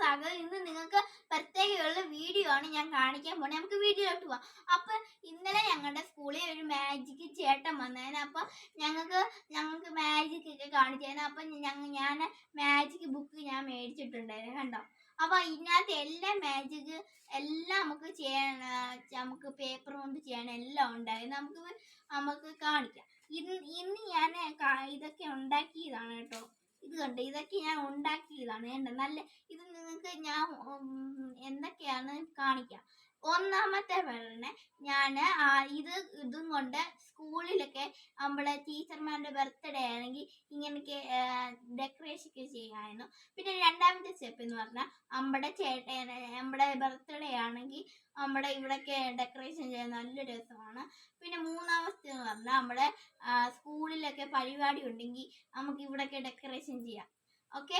സ്വാഗതം. ഇന്ന് നിങ്ങൾക്ക് പ്രത്യേകമുള്ള വീഡിയോ ആണ് ഞാൻ കാണിക്കാൻ പോണേ. നമുക്ക് വീഡിയോയിലോട്ട് പോവാം. അപ്പൊ ഇന്നലെ ഞങ്ങളുടെ സ്കൂളിൽ ഒരു മാജിക് ചേട്ടൻ വന്നേനെ. അപ്പൊ ഞങ്ങൾക്ക് മാജിക് ഒക്കെ കാണിച്ചേനെ. അപ്പൊ ഞാൻ മാജിക് ബുക്ക് ഞാൻ മേടിച്ചിട്ടുണ്ടായിരുന്നു, കണ്ടോ. അപ്പൊ ഇതിനകത്ത് എല്ലാ മാജിക് എല്ലാം നമുക്ക് ചെയ്യാൻ, നമുക്ക് പേപ്പർ കൊണ്ട് ചെയ്യാൻ എല്ലാം ഉണ്ടായിരുന്നു. നമുക്ക് കാണിക്കാം. ഇന്ന് ഞാൻ ഇതൊക്കെ ഉണ്ടാക്കിയതാണ് കേട്ടോ. ഇത് കണ്ട്, ഇതൊക്കെ ഞാൻ ഉണ്ടാക്കിയതാണ്. നല്ല ഇത് നിങ്ങൾക്ക് ഞാൻ എന്തൊക്കെയാണ് കാണിക്കാം. ഒന്നാമത്തെ പറഞ്ഞ ഞാൻ ഇതും കൊണ്ട് സ്കൂളിലൊക്കെ നമ്മളെ ടീച്ചർമാരുടെ ബർത്ത്ഡേ ആണെങ്കിൽ ഇങ്ങനെയൊക്കെ ഡെക്കറേഷൻ ഒക്കെ ചെയ്യാമായിരുന്നു. പിന്നെ രണ്ടാമത്തെ സ്റ്റെപ്പ് എന്ന് പറഞ്ഞാൽ നമ്മുടെ ബർത്ത്ഡേ ആണെങ്കിൽ നമ്മുടെ ഇവിടെയൊക്കെ ഡെക്കറേഷൻ ചെയ്യാൻ നല്ല രസമാണ്. പിന്നെ മൂന്നാമത്തെ എന്ന് പറഞ്ഞാൽ നമ്മുടെ സ്കൂളിലൊക്കെ പരിപാടി ഉണ്ടെങ്കിൽ നമുക്ക് ഇവിടെയൊക്കെ ഡെക്കറേഷൻ ചെയ്യാം. ഓക്കെ.